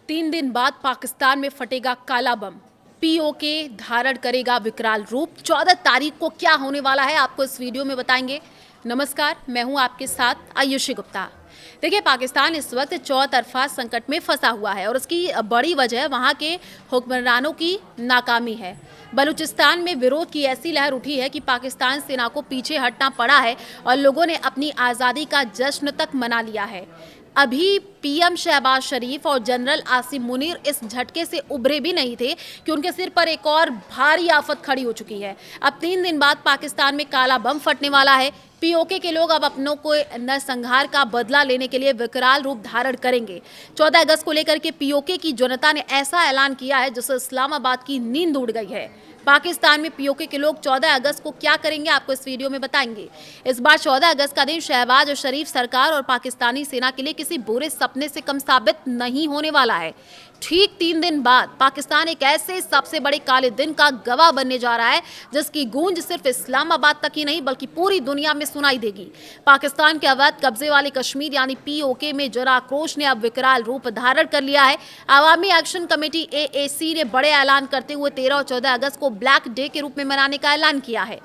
3 दिन बाद पाकिस्तान में फटेगा काला बम। पीओके धारण करेगा विकराल रूप। 14 तारीख को क्या होने वाला है आपको इस वीडियो में बताएंगे। नमस्कार, मैं हूं आपके साथ आयुषी गुप्ता। देखिए, पाकिस्तान इस वक्त चौतरफा संकट में फंसा हुआ है और उसकी बड़ी वजह वहां के हुक्मरानों की नाकामी है। बलूचिस्तान में विरोध की ऐसी लहर उठी है कि पाकिस्तान सेना को पीछे हटना पड़ा है और लोगों ने अपनी आज़ादी का जश्न तक मना लिया है। अभी पीएम शहबाज शरीफ और जनरल आसिम मुनीर इस झटके से उभरे भी नहीं थे कि उनके सिर पर एक और भारी आफत खड़ी हो चुकी है। अब 3 दिन बाद पाकिस्तान में काला बम फटने वाला है। पीओके के लोग अब अपनों को नरसंहार का बदला लेने के लिए विकराल रूप धारण करेंगे। 14 अगस्त को लेकर के पीओके की जनता ने ऐसा ऐलान किया है जिससे इस्लामाबाद की नींद उड़ गई है। पाकिस्तान में पीओके के लोग 14 अगस्त को क्या करेंगे आपको इस वीडियो में बताएंगे। इस बार 14 अगस्त का दिन शहबाज शरीफ सरकार और पाकिस्तानी सेना के लिए किसी बुरे सपने से कम साबित नहीं होने वाला है। ठीक 3 दिन बाद पाकिस्तान एक ऐसे सबसे बड़े काले दिन का गवाह बनने जा रहा है जिसकी गूंज सिर्फ इस्लामाबाद तक ही नहीं बल्कि पूरी दुनिया में सुनाई देगी। पाकिस्तान के अवैध कब्जे वाले कश्मीर यानी पीओके में जन आक्रोश ने अब विकराल रूप धारण कर लिया है। अवामी एक्शन कमेटी AAC ने बड़े ऐलान करते हुए 13 और 14 अगस्त को ब्लैक डे के रूप में मनाने का ऐलान किया है।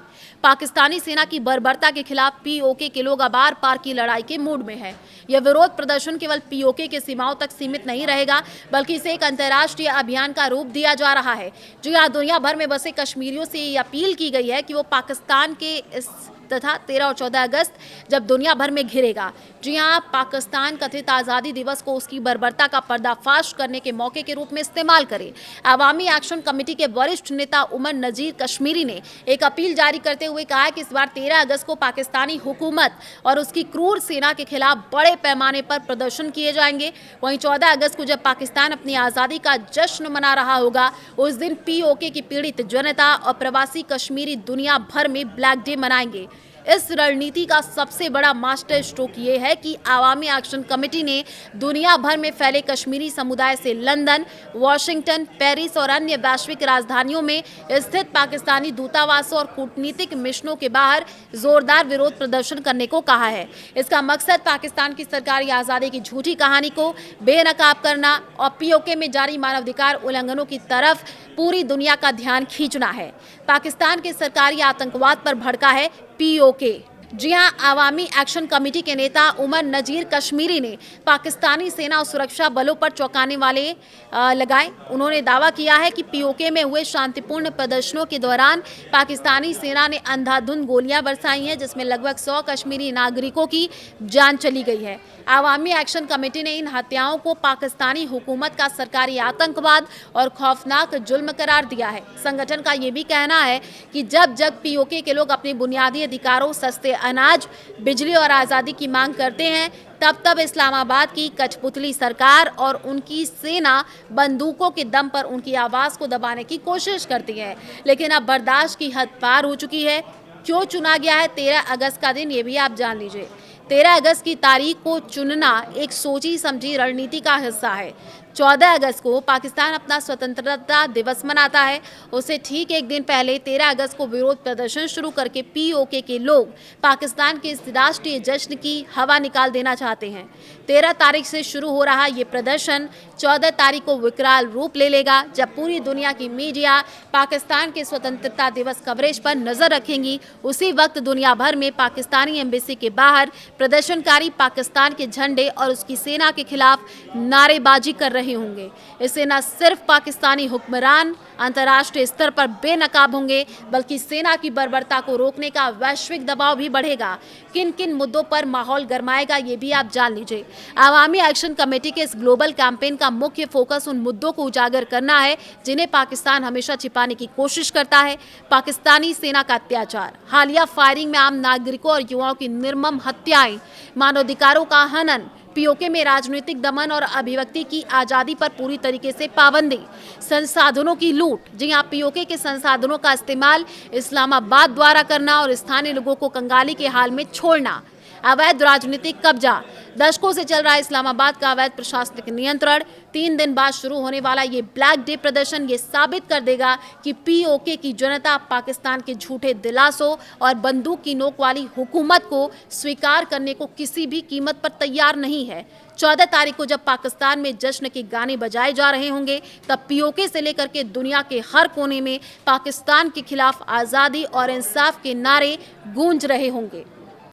पाकिस्तानी सेना की बर्बरता के खिलाफ पीओके के लोग अब आर पार की लड़ाई के मूड में है। यह विरोध प्रदर्शन केवल पीओके के सीमाओं तक सीमित नहीं रहेगा बल्कि इसे एक अंतर्राष्ट्रीय अभियान का रूप दिया जा रहा है। जी हां, दुनिया भर में बसे कश्मीरियों से ये अपील की गई है कि वो पाकिस्तान के इस तथा 13 और 14 अगस्त जब दुनिया भर में घिरेगा, जी हां, पाकिस्तान कथित आज़ादी दिवस को उसकी बर्बरता का पर्दाफाश करने के मौके के रूप में इस्तेमाल करे। अवामी एक्शन कमेटी के वरिष्ठ नेता उमर नजीर कश्मीरी ने एक अपील जारी करते हुए कहा है कि इस बार 13 अगस्त को पाकिस्तानी हुकूमत और उसकी क्रूर सेना के खिलाफ बड़े पैमाने पर प्रदर्शन किए जाएंगे। वहीं 14 अगस्त को जब पाकिस्तान अपनी आज़ादी का जश्न मना रहा होगा, उस दिन पीओके की पीड़ित जनता और प्रवासी कश्मीरी दुनिया भर में ब्लैक डे मनाएंगे। इस रणनीति का सबसे बड़ा मास्टर स्ट्रोक ये है कि अवामी एक्शन कमेटी ने दुनिया भर में फैले कश्मीरी समुदाय से लंदन, वॉशिंगटन, पेरिस और अन्य वैश्विक राजधानियों में स्थित पाकिस्तानी दूतावासों और कूटनीतिक मिशनों के बाहर जोरदार विरोध प्रदर्शन करने को कहा है। इसका मकसद पाकिस्तान की सरकारी आज़ादी की झूठी कहानी को बेनकाब करना और पीओके में जारी मानवाधिकार उल्लंघनों की तरफ पूरी दुनिया का ध्यान खींचना है। पाकिस्तान के सरकारी आतंकवाद पर भड़का है पीओके। जी हां, अवामी एक्शन कमेटी के नेता उमर नजीर कश्मीरी ने पाकिस्तानी सेना और सुरक्षा बलों पर चौंकाने वाले लगाए। उन्होंने दावा किया है कि पीओके में हुए शांतिपूर्ण प्रदर्शनों के दौरान पाकिस्तानी सेना ने अंधाधुंध गोलियां बरसाई हैं जिसमें लगभग 100 कश्मीरी नागरिकों की जान चली गई है। अवामी एक्शन कमेटी ने इन हत्याओं को पाकिस्तानी हुकूमत का सरकारी आतंकवाद और खौफनाक जुल्म करार दिया है। संगठन का ये भी कहना है कि जब जब पीओके के लोग अपने बुनियादी अधिकारों, सस्ते अनाज, बिजली और आज़ादी की मांग करते हैं, तब तब इस्लामाबाद की कठपुतली सरकार और उनकी सेना बंदूकों के दम पर उनकी आवाज़ को दबाने की कोशिश करती है। लेकिन अब बर्दाश्त की हद पार हो चुकी है। क्यों चुना गया है 13 अगस्त का दिन, ये भी आप जान लीजिए। 13 अगस्त की तारीख को चुनना एक सोची समझी रणनीति का हिस्सा है। 14 अगस्त को पाकिस्तान अपना स्वतंत्रता दिवस मनाता है। उससे ठीक एक दिन पहले 13 अगस्त को विरोध प्रदर्शन शुरू करके पीओके के लोग पाकिस्तान के इस राष्ट्रीय जश्न की हवा निकाल देना चाहते हैं। 13 तारीख से शुरू हो रहा ये प्रदर्शन 14 तारीख को विकराल रूप ले लेगा जब पूरी दुनिया की मीडिया पाकिस्तान के स्वतंत्रता दिवस कवरेज पर नजर रखेंगी। उसी वक्त दुनिया भर में पाकिस्तानी एम्बेसी के बाहर प्रदर्शनकारी पाकिस्तान के झंडे और उसकी सेना के खिलाफ नारेबाजी कर रहे होंगे। इससे न सिर्फ पाकिस्तानी हुक्मरान अंतर्राष्ट्रीय स्तर पर बेनकाब होंगे बल्कि सेना की बर्बरता को रोकने का वैश्विक दबाव भी बढ़ेगा। किन किन मुद्दों पर माहौल गरमाएगा ये भी आप जान लीजिए। अवामी एक्शन कमेटी के इस ग्लोबल कैंपेन का मुख्य फोकस उन मुद्दों को उजागर करना है जिन्हें पाकिस्तान हमेशा छिपाने की कोशिश करता है। पाकिस्तानी सेना का अत्याचार, हालिया फायरिंग में आम नागरिकों और युवाओं की निर्मम हत्याएं, मानवाधिकारों का हनन, पीओके में राजनीतिक दमन और अभिव्यक्ति की आज़ादी पर पूरी तरीके से पाबंदी, संसाधनों की लूट, जी हां, पीओके के संसाधनों का इस्तेमाल इस्लामाबाद द्वारा करना और स्थानीय लोगों को कंगाली के हाल में छोड़ना, अवैध राजनीतिक कब्जा, दशकों से चल रहा इस्लामाबाद का अवैध प्रशासनिक नियंत्रण। 3 दिन बाद शुरू होने वाला ये ब्लैक डे प्रदर्शन ये साबित कर देगा कि पीओके की जनता पाकिस्तान के झूठे दिलासों और बंदूक की नोक वाली हुकूमत को स्वीकार करने को किसी भी कीमत पर तैयार नहीं है। 14 तारीख को जब पाकिस्तान में जश्न के गाने बजाए जा रहे होंगे, तब पीओके से लेकर के दुनिया के हर कोने में पाकिस्तान के खिलाफ आज़ादी और इंसाफ के नारे गूंज रहे होंगे।